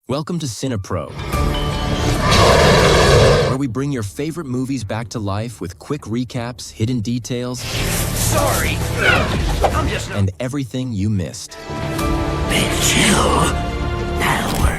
Welcome to CinePro, where we bring your favorite movies back to life with quick recaps, hidden details, Sorry, and everything you missed. Big chill.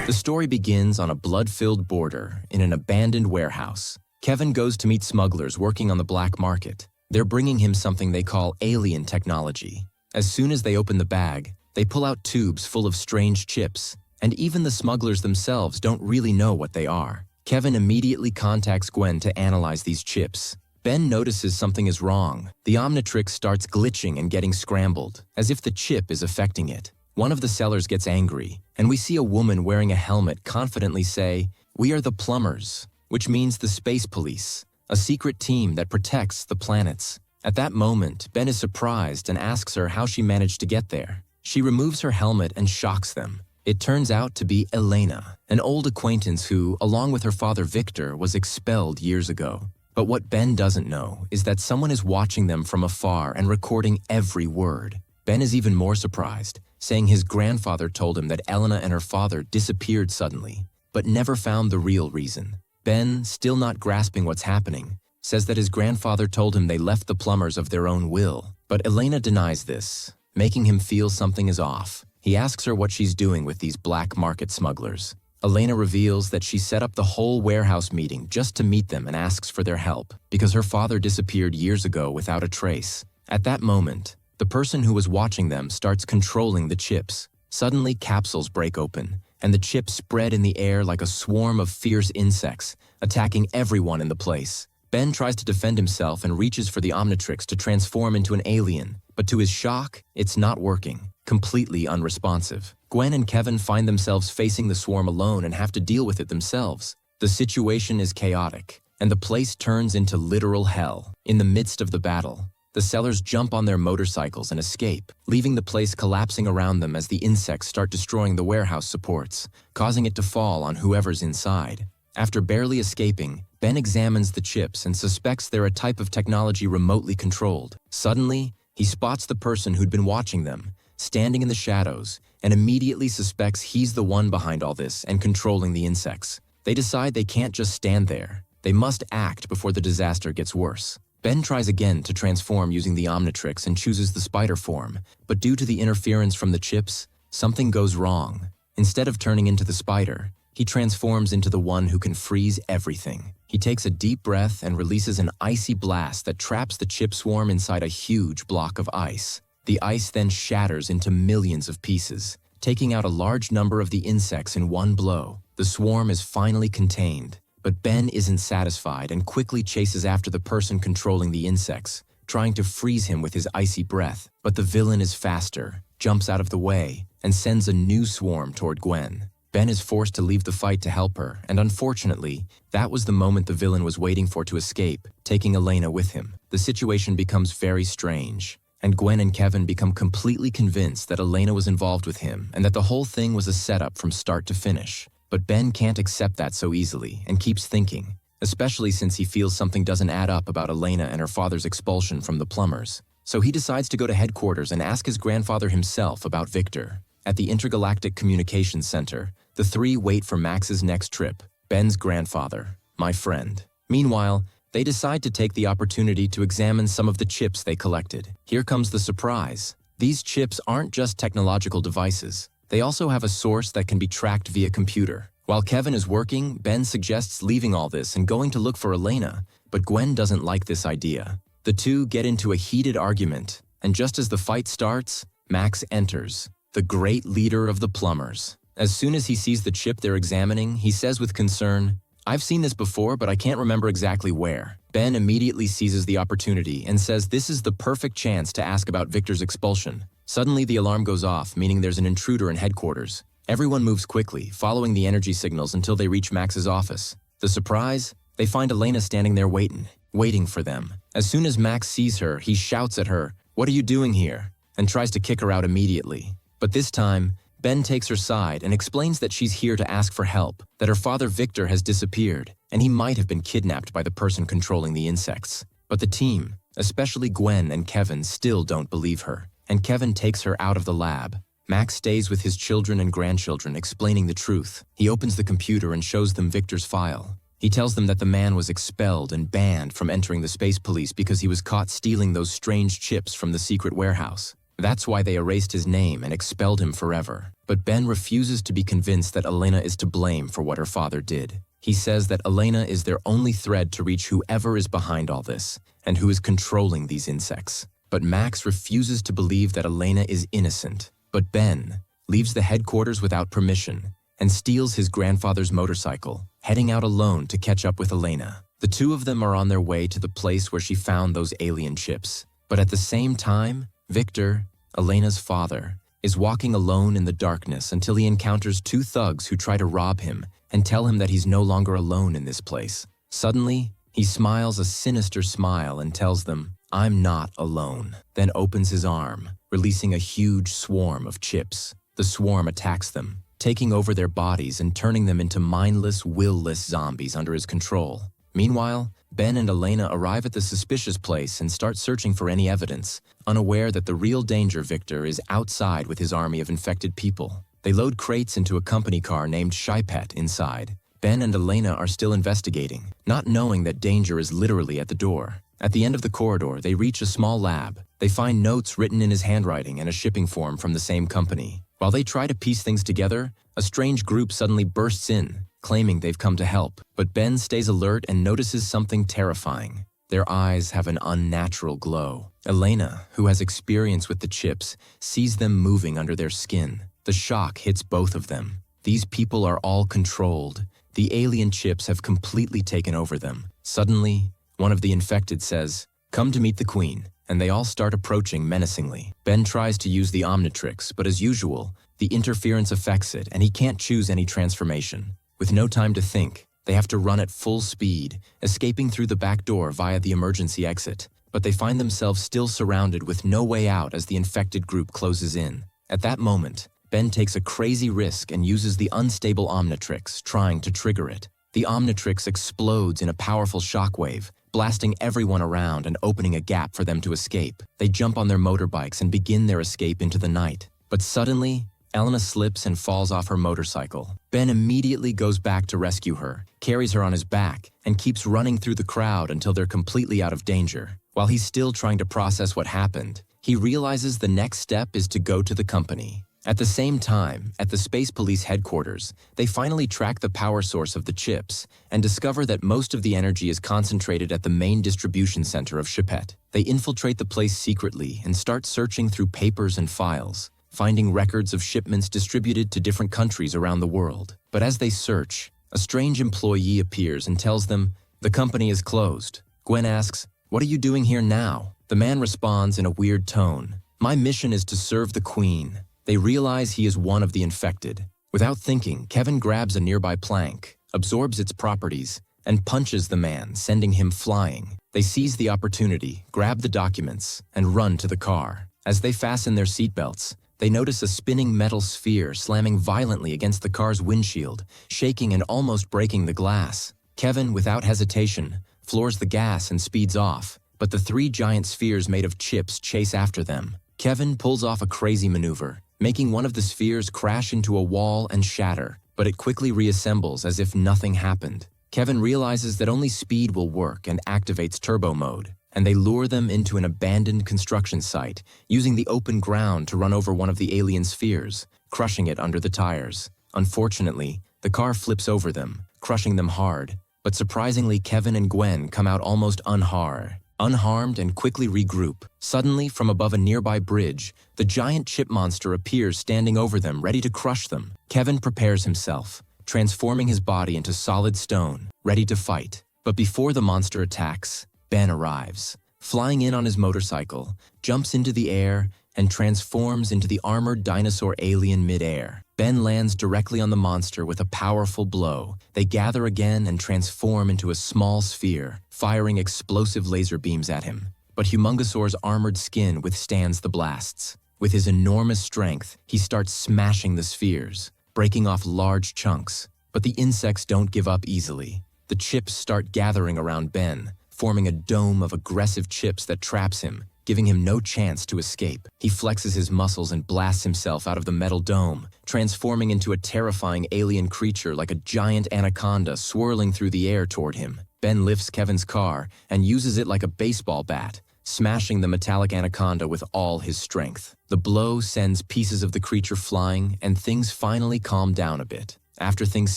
The story begins on a blood-filled border in an abandoned warehouse. Kevin goes to meet smugglers working on the black market. They're bringing him something they call alien technology. As soon as they open the bag, they pull out tubes full of strange chips, and even the smugglers themselves don't really know what they are. Kevin immediately contacts Gwen to analyze these chips. Ben notices something is wrong. The Omnitrix starts glitching and getting scrambled, as if the chip is affecting it. One of the sellers gets angry, and we see a woman wearing a helmet confidently say, "We are the plumbers," which means the space police, a secret team that protects the planets. At that moment, Ben is surprised and asks her how she managed to get there. She removes her helmet and shocks them. It turns out to be Elena, an old acquaintance who, along with her father Victor, was expelled years ago. But what Ben doesn't know is that someone is watching them from afar and recording every word. Ben is even more surprised, saying his grandfather told him that Elena and her father disappeared suddenly, but never found the real reason. Ben, still not grasping what's happening, says that his grandfather told him they left the plumbers of their own will. But Elena denies this, making him feel something is off. He asks her what she's doing with these black market smugglers. Elena reveals that she set up the whole warehouse meeting just to meet them and asks for their help, because her father disappeared years ago without a trace. At that moment, the person who was watching them starts controlling the chips. Suddenly, capsules break open, and the chips spread in the air like a swarm of fierce insects, attacking everyone in the place. Ben tries to defend himself and reaches for the Omnitrix to transform into an alien, but to his shock, it's not working, completely unresponsive. Gwen and Kevin find themselves facing the swarm alone and have to deal with it themselves. The situation is chaotic, and the place turns into literal hell. In the midst of the battle, the sellers jump on their motorcycles and escape, leaving the place collapsing around them as the insects start destroying the warehouse supports, causing it to fall on whoever's inside. After barely escaping, Ben examines the chips and suspects they're a type of technology remotely controlled. Suddenly, he spots the person who'd been watching them, standing in the shadows, and immediately suspects he's the one behind all this and controlling the insects. They decide they can't just stand there. They must act before the disaster gets worse. Ben tries again to transform using the Omnitrix and chooses the spider form, but due to the interference from the chips, something goes wrong. Instead of turning into the spider, he transforms into the one who can freeze everything. He takes a deep breath and releases an icy blast that traps the chip swarm inside a huge block of ice. The ice then shatters into millions of pieces, taking out a large number of the insects in one blow. The swarm is finally contained, but Ben isn't satisfied and quickly chases after the person controlling the insects, trying to freeze him with his icy breath. But the villain is faster, jumps out of the way, and sends a new swarm toward Gwen. Ben is forced to leave the fight to help her, and unfortunately, that was the moment the villain was waiting for to escape, taking Elena with him. The situation becomes very strange, and Gwen and Kevin become completely convinced that Elena was involved with him and that the whole thing was a setup from start to finish. But Ben can't accept that so easily and keeps thinking, especially since he feels something doesn't add up about Elena and her father's expulsion from the plumbers. So he decides to go to headquarters and ask his grandfather himself about Victor. At the Intergalactic Communications Center, the three wait for Max's next trip, Ben's grandfather, my friend. Meanwhile, they decide to take the opportunity to examine some of the chips they collected. Here comes the surprise. These chips aren't just technological devices. They also have a source that can be tracked via computer. While Kevin is working, Ben suggests leaving all this and going to look for Elena, but Gwen doesn't like this idea. The two get into a heated argument, and just as the fight starts, Max enters, the great leader of the plumbers. As soon as he sees the chip they're examining, he says with concern, "I've seen this before, but I can't remember exactly where." Ben immediately seizes the opportunity and says this is the perfect chance to ask about Victor's expulsion. Suddenly, the alarm goes off, meaning there's an intruder in headquarters. Everyone moves quickly, following the energy signals until they reach Max's office. The surprise? They find Elena standing there waiting for them. As soon as Max sees her, he shouts at her, "What are you doing here?" and tries to kick her out immediately. But this time, Ben takes her side and explains that she's here to ask for help, that her father Victor has disappeared, and he might have been kidnapped by the person controlling the insects. But the team, especially Gwen and Kevin, still don't believe her, and Kevin takes her out of the lab. Max stays with his children and grandchildren, explaining the truth. He opens the computer and shows them Victor's file. He tells them that the man was expelled and banned from entering the space police because he was caught stealing those strange chips from the secret warehouse. That's why they erased his name and expelled him forever. But Ben refuses to be convinced that Elena is to blame for what her father did. He says that Elena is their only thread to reach whoever is behind all this and who is controlling these insects. But Max refuses to believe that Elena is innocent. But Ben leaves the headquarters without permission and steals his grandfather's motorcycle, heading out alone to catch up with Elena. The two of them are on their way to the place where she found those alien chips. But at the same time, Victor, Elena's father, is walking alone in the darkness until he encounters two thugs who try to rob him and tell him that he's no longer alone in this place. Suddenly, he smiles a sinister smile and tells them, "I'm not alone," then opens his arm, releasing a huge swarm of chips. The swarm attacks them, taking over their bodies and turning them into mindless, will-less zombies under his control. Meanwhile, Ben and Elena arrive at the suspicious place and start searching for any evidence, unaware that the real danger, Victor, is outside with his army of infected people. They load crates into a company car named Shypet inside. Ben and Elena are still investigating, not knowing that danger is literally at the door. At the end of the corridor, they reach a small lab. They find notes written in his handwriting and a shipping form from the same company. While they try to piece things together, a strange group suddenly bursts in, claiming they've come to help. But Ben stays alert and notices something terrifying. Their eyes have an unnatural glow. Elena, who has experience with the chips, sees them moving under their skin. The shock hits both of them. These people are all controlled. The alien chips have completely taken over them. Suddenly, one of the infected says, "Come to meet the Queen," and they all start approaching menacingly. Ben tries to use the Omnitrix, but as usual, the interference affects it and he can't choose any transformation. With no time to think, they have to run at full speed, escaping through the back door via the emergency exit. But they find themselves still surrounded with no way out as the infected group closes in. At that moment, Ben takes a crazy risk and uses the unstable Omnitrix, trying to trigger it. The Omnitrix explodes in a powerful shockwave, blasting everyone around and opening a gap for them to escape. They jump on their motorbikes and begin their escape into the night. But suddenly, Elena slips and falls off her motorcycle. Ben immediately goes back to rescue her, carries her on his back, and keeps running through the crowd until they're completely out of danger. While he's still trying to process what happened, he realizes the next step is to go to the company. At the same time, at the Space Police headquarters, they finally track the power source of the chips and discover that most of the energy is concentrated at the main distribution center of Shypet. They infiltrate the place secretly and start searching through papers and files, finding records of shipments distributed to different countries around the world. But as they search, a strange employee appears and tells them, "The company is closed." Gwen asks, "What are you doing here now?" The man responds in a weird tone, "My mission is to serve the Queen." They realize he is one of the infected. Without thinking, Kevin grabs a nearby plank, absorbs its properties, and punches the man, sending him flying. They seize the opportunity, grab the documents, and run to the car. As they fasten their seatbelts, they notice a spinning metal sphere slamming violently against the car's windshield, shaking and almost breaking the glass. Kevin, without hesitation, floors the gas and speeds off, but the three giant spheres made of chips chase after them. Kevin pulls off a crazy maneuver, making one of the spheres crash into a wall and shatter, but it quickly reassembles as if nothing happened. Kevin realizes that only speed will work and activates turbo mode, and they lure them into an abandoned construction site, using the open ground to run over one of the alien spheres, crushing it under the tires. Unfortunately, the car flips over them, crushing them hard, but surprisingly Kevin and Gwen come out almost unharmed and quickly regroup. Suddenly, from above a nearby bridge, the giant chip monster appears standing over them, ready to crush them. Kevin prepares himself, transforming his body into solid stone, ready to fight. But before the monster attacks, Ben arrives. Flying in on his motorcycle, jumps into the air, and transforms into the armored dinosaur alien mid-air. Ben lands directly on the monster with a powerful blow. They gather again and transform into a small sphere, firing explosive laser beams at him. But Humongosaur's armored skin withstands the blasts. With his enormous strength, he starts smashing the spheres, breaking off large chunks. But the insects don't give up easily. The chips start gathering around Ben, forming a dome of aggressive chips that traps him, giving him no chance to escape. He flexes his muscles and blasts himself out of the metal dome, transforming into a terrifying alien creature like a giant anaconda swirling through the air toward him. Ben lifts Kevin's car and uses it like a baseball bat, smashing the metallic anaconda with all his strength. The blow sends pieces of the creature flying, and things finally calm down a bit. After things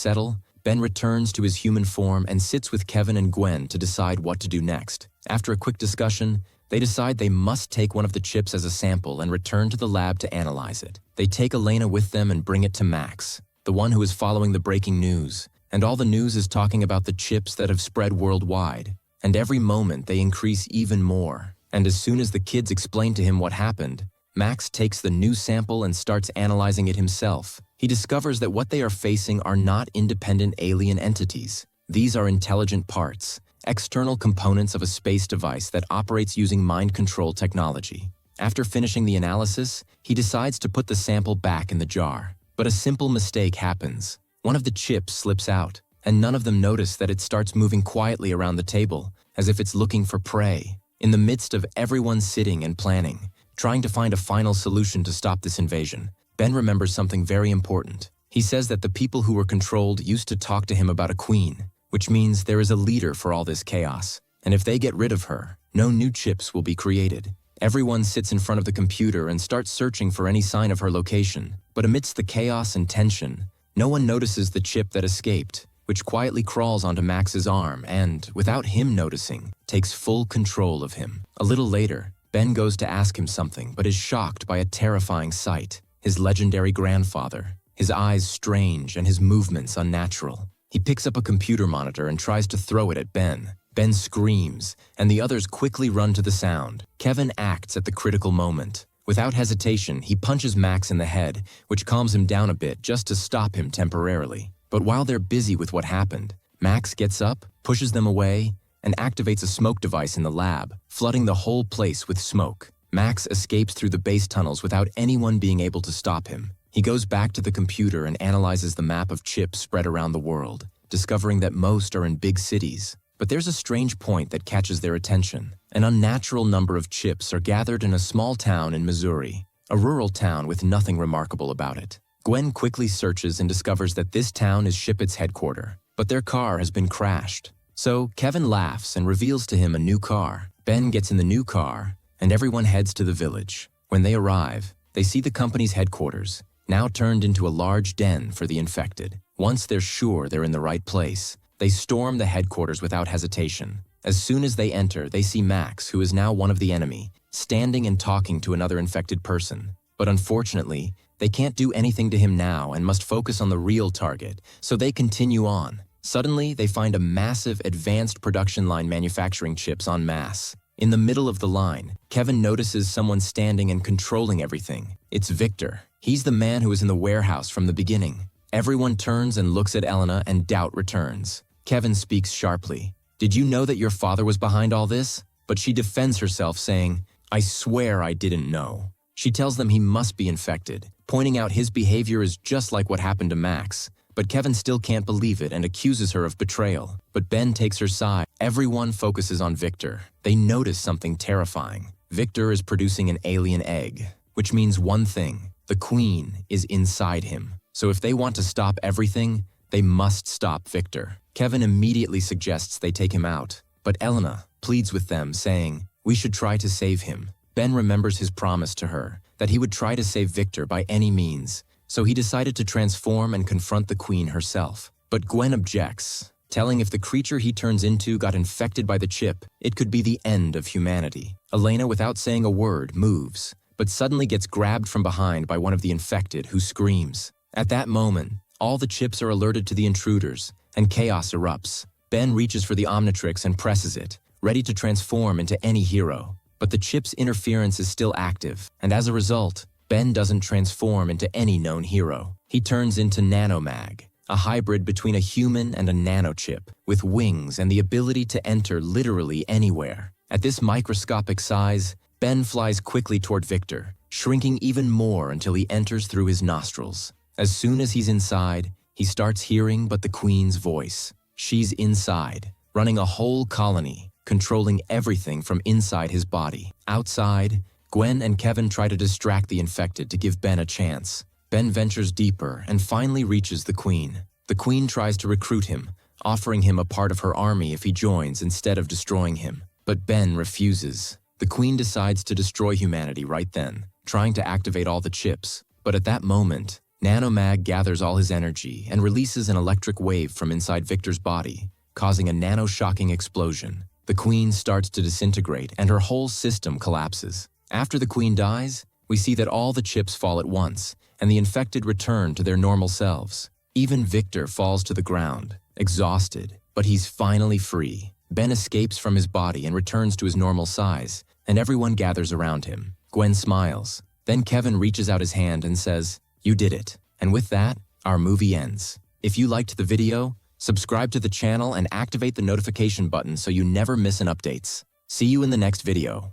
settle, Ben returns to his human form and sits with Kevin and Gwen to decide what to do next. After a quick discussion, they decide they must take one of the chips as a sample and return to the lab to analyze it. They take Elena with them and bring it to Max, the one who is following the breaking news. And all the news is talking about the chips that have spread worldwide. And every moment they increase even more. And as soon as the kids explain to him what happened, Max takes the new sample and starts analyzing it himself. He discovers that what they are facing are not independent alien entities. These are intelligent parts, external components of a space device that operates using mind control technology. After finishing the analysis, he decides to put the sample back in the jar. But a simple mistake happens. One of the chips slips out, and none of them notice that it starts moving quietly around the table, as if it's looking for prey. In the midst of everyone sitting and planning, trying to find a final solution to stop this invasion, Ben remembers something very important. He says that the people who were controlled used to talk to him about a queen, which means there is a leader for all this chaos. And if they get rid of her, no new chips will be created. Everyone sits in front of the computer and starts searching for any sign of her location. But amidst the chaos and tension, no one notices the chip that escaped, which quietly crawls onto Max's arm and, without him noticing, takes full control of him. A little later, Ben goes to ask him something but is shocked by a terrifying sight. His legendary grandfather, his eyes strange and his movements unnatural. He picks up a computer monitor and tries to throw it at Ben. Ben screams, and the others quickly run to the sound. Kevin acts at the critical moment. Without hesitation, he punches Max in the head, which calms him down a bit just to stop him temporarily. But while they're busy with what happened, Max gets up, pushes them away, and activates a smoke device in the lab, flooding the whole place with smoke. Max escapes through the base tunnels without anyone being able to stop him. He goes back to the computer and analyzes the map of chips spread around the world, discovering that most are in big cities. But there's a strange point that catches their attention. An unnatural number of chips are gathered in a small town in Missouri, a rural town with nothing remarkable about it. Gwen quickly searches and discovers that this town is Shippett's headquarters, but their car has been crashed. So Kevin laughs and reveals to him a new car. Ben gets in the new car, and everyone heads to the village. When they arrive, they see the company's headquarters, now turned into a large den for the infected. Once they're sure they're in the right place, they storm the headquarters without hesitation. As soon as they enter, they see Max, who is now one of the enemy, standing and talking to another infected person. But unfortunately, they can't do anything to him now and must focus on the real target, so they continue on. Suddenly, they find a massive advanced production line manufacturing chips en masse. In the middle of the line, Kevin notices someone standing and controlling everything. It's Victor. He's the man who was in the warehouse from the beginning. Everyone turns and looks at Elena, and doubt returns. Kevin speaks sharply. "Did you know that your father was behind all this?" But she defends herself, saying, "I swear I didn't know." She tells them he must be infected, pointing out his behavior is just like what happened to Max. But Kevin still can't believe it and accuses her of betrayal. But Ben takes her side. Everyone focuses on Victor. They notice something terrifying. Victor is producing an alien egg, which means one thing: the Queen is inside him. So if they want to stop everything, they must stop Victor. Kevin immediately suggests they take him out, but Elena pleads with them, saying, "We should try to save him." Ben remembers his promise to her, that he would try to save Victor by any means, so he decided to transform and confront the Queen herself. But Gwen objects, telling if the creature he turns into got infected by the chip, it could be the end of humanity. Elena, without saying a word, moves, but suddenly gets grabbed from behind by one of the infected, who screams. At that moment, all the chips are alerted to the intruders, and chaos erupts. Ben reaches for the Omnitrix and presses it, ready to transform into any hero. But the chip's interference is still active, and as a result, Ben doesn't transform into any known hero. He turns into Nanomag, a hybrid between a human and a nanochip, with wings and the ability to enter literally anywhere. At this microscopic size, Ben flies quickly toward Victor, shrinking even more until he enters through his nostrils. As soon as he's inside, he starts hearing but the Queen's voice. She's inside, running a whole colony, controlling everything from inside his body. Outside, Gwen and Kevin try to distract the infected to give Ben a chance. Ben ventures deeper and finally reaches the Queen. The Queen tries to recruit him, offering him a part of her army if he joins instead of destroying him. But Ben refuses. The Queen decides to destroy humanity right then, trying to activate all the chips. But at that moment, Nanomag gathers all his energy and releases an electric wave from inside Victor's body, causing a nano-shocking explosion. The Queen starts to disintegrate and her whole system collapses. After the Queen dies, we see that all the chips fall at once, and the infected return to their normal selves. Even Victor falls to the ground, exhausted, but he's finally free. Ben escapes from his body and returns to his normal size, and everyone gathers around him. Gwen smiles. Then Kevin reaches out his hand and says, "You did it." And with that, our movie ends. If you liked the video, subscribe to the channel and activate the notification button so you never miss an updates. See you in the next video.